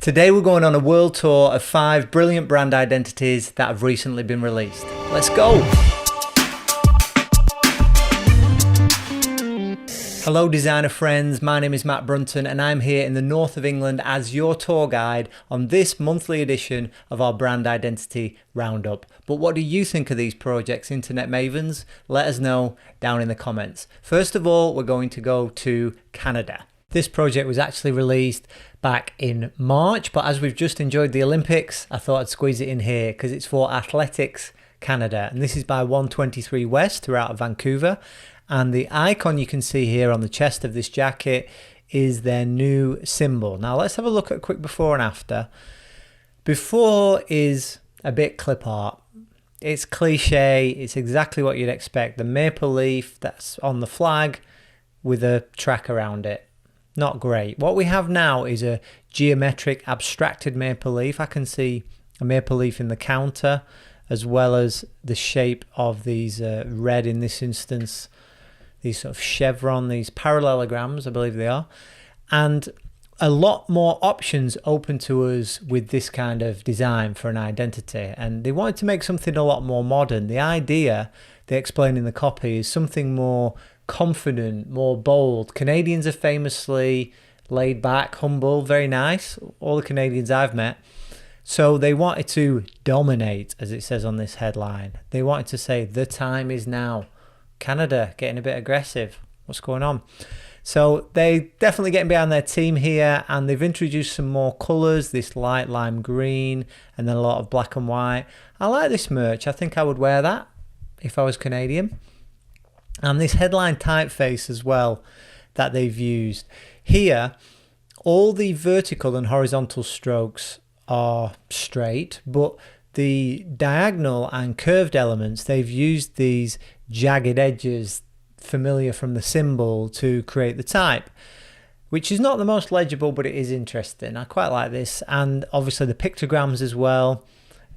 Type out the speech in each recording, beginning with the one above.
Today we're going on a world tour of 5 brilliant brand identities that have recently been released. Let's go! Hello designer friends, my name is Matt Brunton and I'm here in the north of England as your tour guide on this monthly edition of our brand identity roundup. But what do you think of these projects, internet mavens? Let us know down in the comments. First of all, we're going to go to Canada. This project was actually released back in March, but as we've just enjoyed the Olympics, I thought I'd squeeze it in here because it's for Athletics Canada. And this is by 123 West throughout Vancouver. And the icon you can see here on the chest of this jacket is their new symbol. Now let's have a look at a quick before and after. Before is a bit clip art. It's cliche, it's exactly what you'd expect. The maple leaf that's on the flag with a track around it. Not great. What we have now is a geometric abstracted maple leaf. I can see a maple leaf in the counter as well as the shape of these red, in this instance, these sort of chevron, these parallelograms, I believe they are, and a lot more options open to us with this kind of design for an identity. And they wanted to make something a lot more modern. The idea, they explain in the copy, is something more confident, more bold. Canadians are famously laid back, humble, very nice, all the Canadians I've met. So they wanted to dominate, as it says on this headline. They wanted to say, the time is now. Canada getting a bit aggressive. What's going on? So they definitely getting behind their team here, and they've introduced some more colours, this light lime green and then a lot of black and white. I like this merch. I think I would wear that if I was Canadian. And this headline typeface as well that they've used. Here, all the vertical and horizontal strokes are straight, but the diagonal and curved elements, they've used these jagged edges familiar from the symbol to create the type, which is not the most legible, but it is interesting. I quite like this. And obviously the pictograms as well,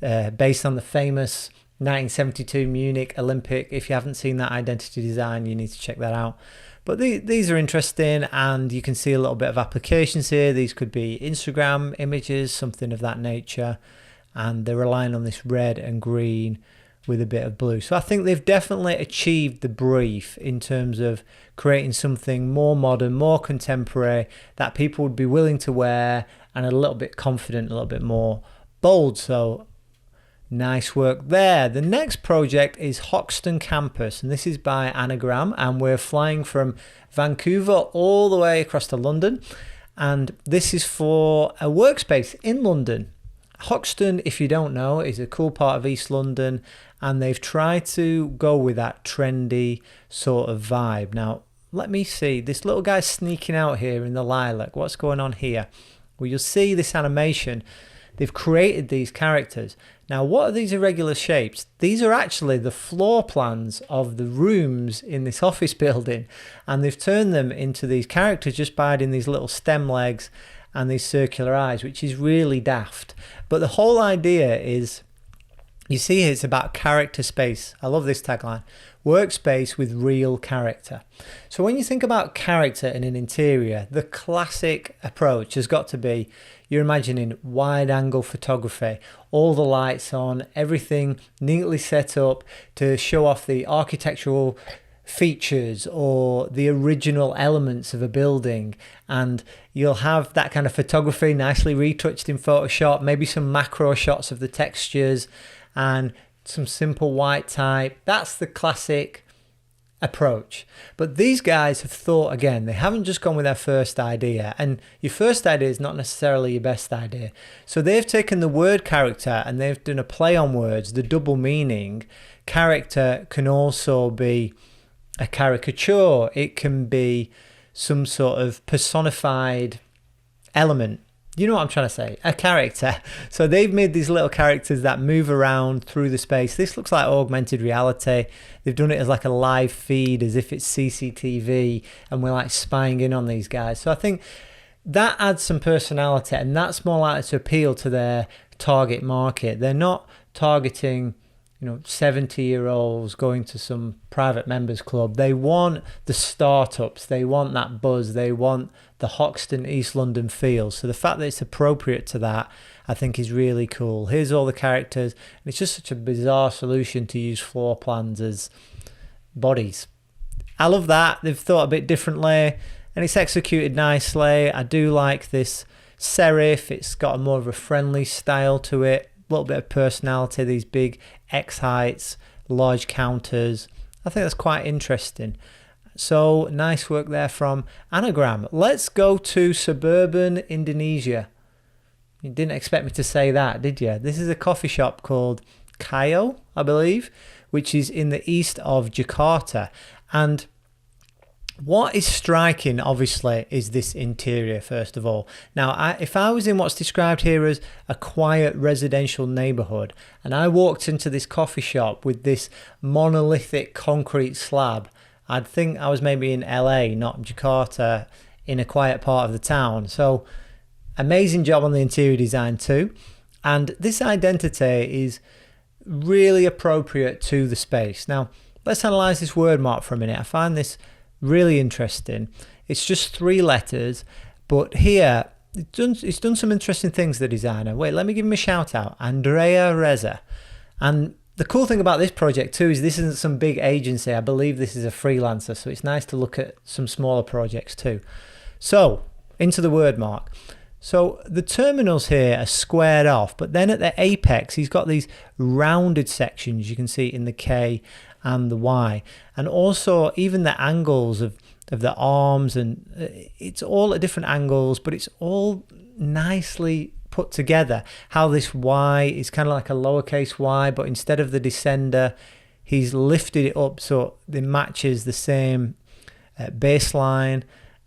based on the famous 1972 Munich Olympic. If you haven't seen that identity design, you need to check that out. But these are interesting, and you can see a little bit of applications here. These could be Instagram images, something of that nature. And they're relying on this red and green with a bit of blue. So I think they've definitely achieved the brief in terms of creating something more modern, more contemporary, that people would be willing to wear, and a little bit confident, a little bit more bold. So nice work there. The next project is Hoxton Campus, and this is by Anagram, and we're flying from Vancouver all the way across to London. And this is for a workspace in London. Hoxton, if you don't know, is a cool part of East London, and they've tried to go with that trendy sort of vibe. Now, let me see. This little guy's sneaking out here in the lilac. What's going on here? Well, you'll see this animation. They've created these characters. Now, what are these irregular shapes? These are actually the floor plans of the rooms in this office building, and they've turned them into these characters just by adding these little stem legs and these circular eyes, which is really daft. But the whole idea is, you see here, it's about character space. I love this tagline. Workspace with real character. So when you think about character in an interior, the classic approach has got to be, you're imagining wide angle photography, all the lights on, everything neatly set up to show off the architectural features or the original elements of a building. And you'll have that kind of photography nicely retouched in Photoshop, maybe some macro shots of the textures and some simple white type. That's the classic approach. But these guys have thought again. They haven't just gone with their first idea, and your first idea is not necessarily your best idea. So they've taken the word character and they've done a play on words, the double meaning. Character can also be a caricature. It can be some sort of personified element. You know what I'm trying to say? A character. So they've made these little characters that move around through the space. This looks like augmented reality. They've done it as like a live feed, as if it's CCTV, and we're like spying in on these guys. So I think that adds some personality, and that's more likely to appeal to their target market. They're not targeting 70-year-olds going to some private members club. They want the startups, they want that buzz, they want the Hoxton East London feel. So the fact that it's appropriate to that, I think, is really cool. Here's all the characters, and it's just such a bizarre solution to use floor plans as bodies. I love that. They've thought a bit differently, and it's executed nicely. I do like this serif. It's got a more of a friendly style to it, a little bit of personality, these big X heights, large counters. I think that's quite interesting. So nice work there from Anagram. Let's go to suburban Indonesia. You didn't expect me to say that, did you? This is a coffee shop called Kayo, I believe, which is in the east of Jakarta. And what is striking, obviously, is this interior, first of all. Now, if I was in what's described here as a quiet residential neighbourhood, and I walked into this coffee shop with this monolithic concrete slab, I'd think I was maybe in LA, not Jakarta, in a quiet part of the town. So, amazing job on the interior design too. And this identity is really appropriate to the space. Now, let's analyse this word mark for a minute. I find this really interesting. It's just 3 letters, but here it's done some interesting things, the designer. Wait, let me give him a shout out. Andrea Reza. And the cool thing about this project too is this isn't some big agency. I believe this is a freelancer, so it's nice to look at some smaller projects too. So into the word mark. So the terminals here are squared off, but then at the apex he's got these rounded sections you can see in the K and the Y, and also even the angles of the arms, and it's all at different angles, but it's all nicely put together. How this Y is kind of like a lowercase y, but instead of the descender he's lifted it up so it matches the same baseline,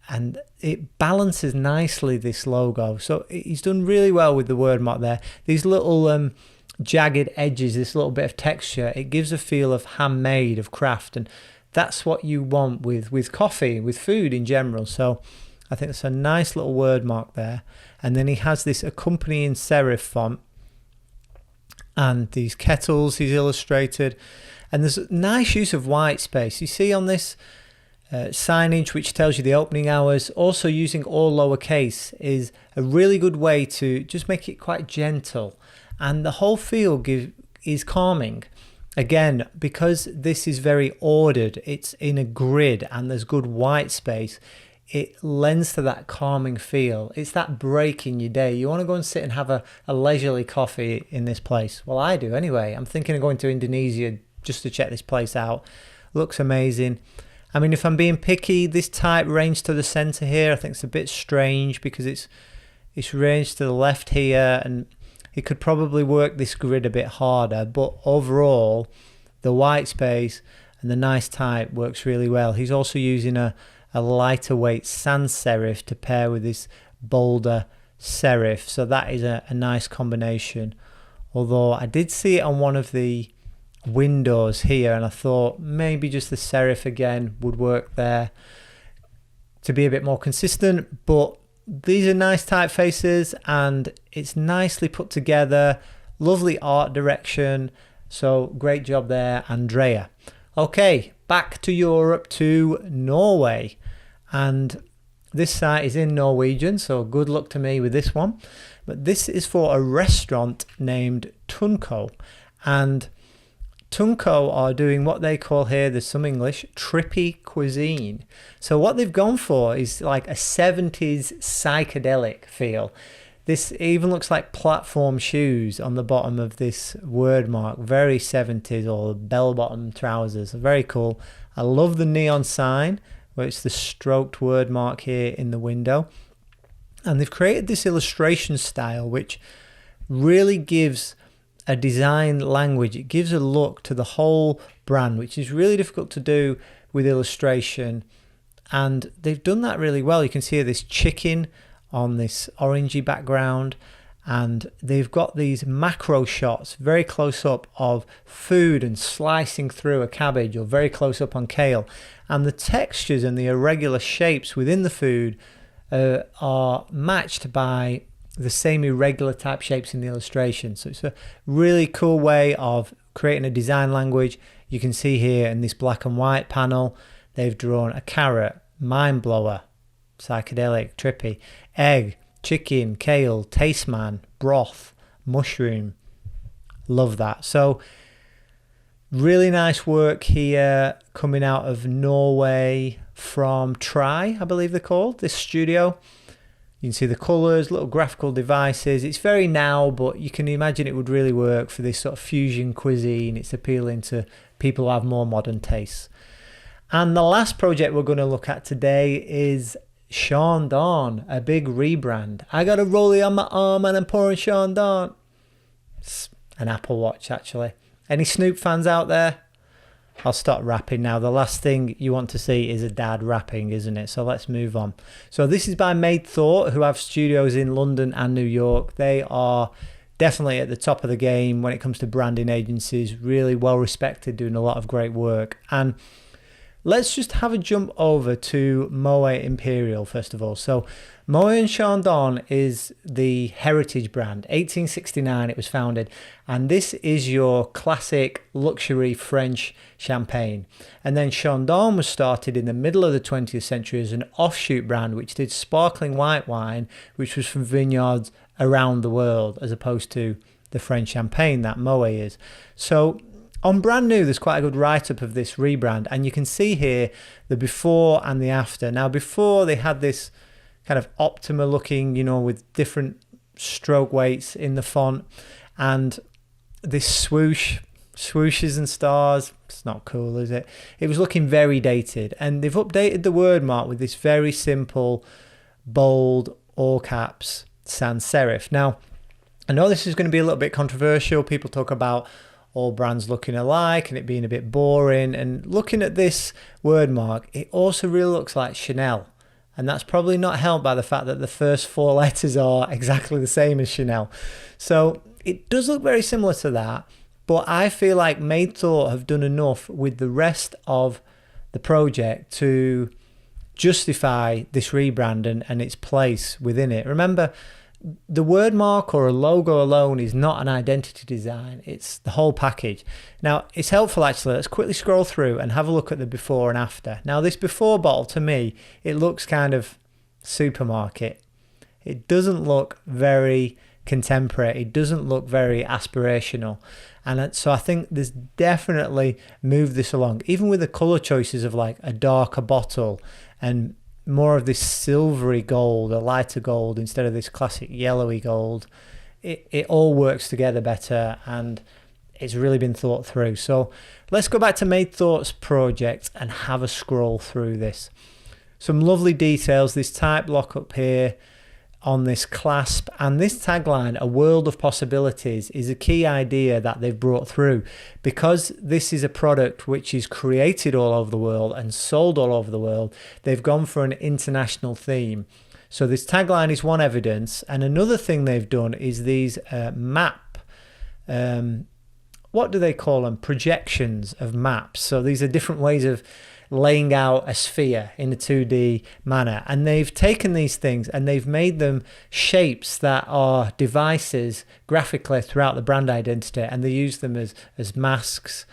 and it balances nicely, this logo. So he's done really well with the word mark there. These little jagged edges, this little bit of texture, it gives a feel of handmade, of craft, and that's what you want with coffee, with food in general. So I think it's a nice little word mark there. And then he has this accompanying serif font, and these kettles he's illustrated, and there's a nice use of white space. You see on this signage which tells you the opening hours, also using all lowercase is a really good way to just make it quite gentle, and the whole feel is calming. Again, because this is very ordered, it's in a grid and there's good white space, it lends to that calming feel. It's that break in your day. You want to go and sit and have a leisurely coffee in this place. Well, I do anyway. I'm thinking of going to Indonesia just to check this place out. Looks amazing. I mean, if I'm being picky, this type ranged to the center here, I think it's a bit strange because it's ranged to the left here, and it could probably work this grid a bit harder, but overall the white space and the nice type works really well. He's also using a lighter weight sans serif to pair with this bolder serif, so that is a nice combination. Although I did see it on one of the windows here, and I thought maybe just the serif again would work there to be a bit more consistent, but these are nice typefaces and it's nicely put together. Lovely art direction, so great job there, Andrea. Okay, back to Europe, to Norway, and this site is in Norwegian, so good luck to me with this one. But this is for a restaurant named Tunco, and Tunco are doing what they call here, there's some English, trippy cuisine. So what they've gone for is like a 70s psychedelic feel. This even looks like platform shoes on the bottom of this word mark, very 70s, or bell-bottom trousers, very cool. I love the neon sign where it's the stroked word mark here in the window. And they've created this illustration style which really gives a design language. It gives a look to the whole brand, which is really difficult to do with illustration, and they've done that really well. You can see this chicken on this orangey background, and they've got these macro shots very close up of food and slicing through a cabbage, or very close up on kale, and the textures and the irregular shapes within the food are matched by the same irregular type shapes in the illustration. So it's a really cool way of creating a design language. You can see here in this black and white panel, they've drawn a carrot, mind blower, psychedelic, trippy, egg, chicken, kale, taste man, broth, mushroom. Love that. So really nice work here coming out of Norway from Try, I believe they're called, this studio. You can see the colours, little graphical devices. It's very now, but you can imagine it would really work for this sort of fusion cuisine. It's appealing to people who have more modern tastes. And the last project we're going to look at today is Chandon, a big rebrand. I got a rollie on my arm and I'm pouring Chandon. It's an Apple Watch, actually. Any Snoop fans out there? I'll stop rapping now. The last thing you want to see is a dad rapping, isn't it? So let's move on. So this is by Made Thought, who have studios in London and New York. They are definitely at the top of the game when it comes to branding agencies. Really well respected, doing a lot of great work. And let's just have a jump over to Moet Imperial first of all. So Moet and Chandon is the heritage brand. 1869 it was founded, and this is your classic luxury French champagne. And then Chandon was started in the middle of the 20th century as an offshoot brand which did sparkling white wine, which was from vineyards around the world, as opposed to the French champagne that Moet is. So on Brand New, there's quite a good write-up of this rebrand, and you can see here the before and the after. Now, before they had this kind of Optima looking, you know, with different stroke weights in the font, and this swooshes and stars. It's not cool, is it? It was looking very dated, and they've updated the word mark with this very simple, bold, all caps, sans serif. Now, I know this is going to be a little bit controversial. People talk about all brands looking alike and it being a bit boring, and looking at this word mark, it also really looks like Chanel, and that's probably not helped by the fact that the first four letters are exactly the same as Chanel. So it does look very similar to that, but I feel like Made Thought have done enough with the rest of the project to justify this rebrand and its place within it. Remember, the word mark or a logo alone is not an identity design, it's the whole package. Now, it's helpful actually, let's quickly scroll through and have a look at the before and after. Now, this before bottle, to me, it looks kind of supermarket. It doesn't look very contemporary, it doesn't look very aspirational. And so I think there's definitely moved this along, even with the colour choices of like a darker bottle and more of this silvery gold, a lighter gold instead of this classic yellowy gold. It all works together better, and it's really been thought through. So let's go back to Made Thought's project and have a scroll through this. Some lovely details, this type lock up here on this clasp, and this tagline, a world of possibilities, is a key idea that they've brought through, because this is a product which is created all over the world and sold all over the world. They've gone for an international theme. So this tagline is one evidence, and another thing they've done is these what do they call them? Projections of maps. So these are different ways of laying out a sphere in a 2D manner, and they've taken these things and they've made them shapes that are devices graphically throughout the brand identity, and they use them as masks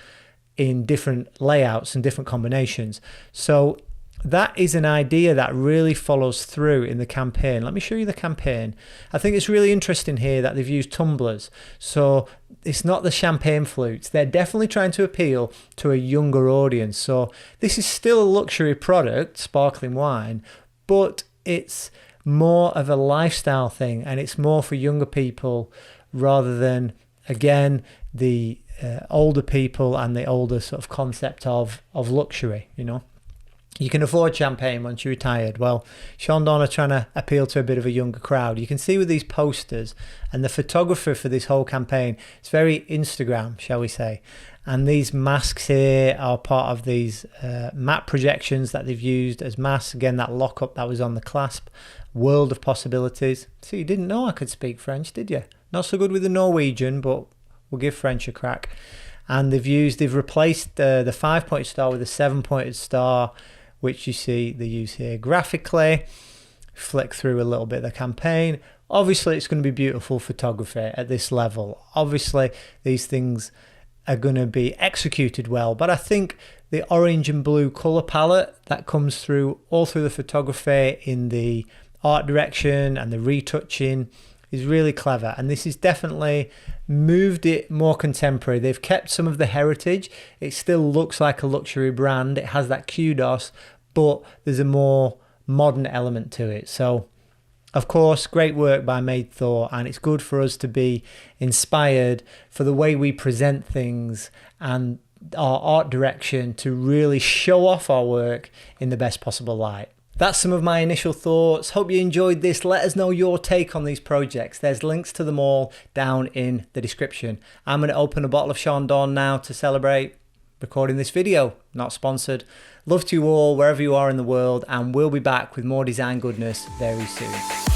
in different layouts and different combinations. So that is an idea that really follows through in the campaign. Let me show you the campaign. I think it's really interesting here that they've used tumblers. So it's not the champagne flutes. They're definitely trying to appeal to a younger audience. So this is still a luxury product, sparkling wine, but it's more of a lifestyle thing, and it's more for younger people rather than, again, the older people and the older sort of concept of luxury, you know. You can afford champagne once you're retired. Well, Chandon are trying to appeal to a bit of a younger crowd. You can see with these posters and the photographer for this whole campaign, it's very Instagram, shall we say. And these masks here are part of these map projections that they've used as masks. Again, that lockup that was on the clasp. World of possibilities. So you didn't know I could speak French, did you? Not so good with the Norwegian, but we'll give French a crack. And they've replaced the 5-point star with a 7-pointed star, which you see they use here graphically. Flick through a little bit of the campaign. Obviously, it's going to be beautiful photography at this level. Obviously, these things are going to be executed well, but I think the orange and blue color palette that comes through all through the photography, in the art direction and the retouching, is really clever. And this has definitely moved it more contemporary. They've kept some of the heritage. It still looks like a luxury brand. It has that kudos, but there's a more modern element to it. So of course, great work by Made Thor, and it's good for us to be inspired for the way we present things and our art direction to really show off our work in the best possible light. That's some of my initial thoughts. Hope you enjoyed this. Let us know your take on these projects. There's links to them all down in the description. I'm going to open a bottle of Chandon now to celebrate recording this video. Not sponsored. Love to you all wherever you are in the world, and we'll be back with more design goodness very soon.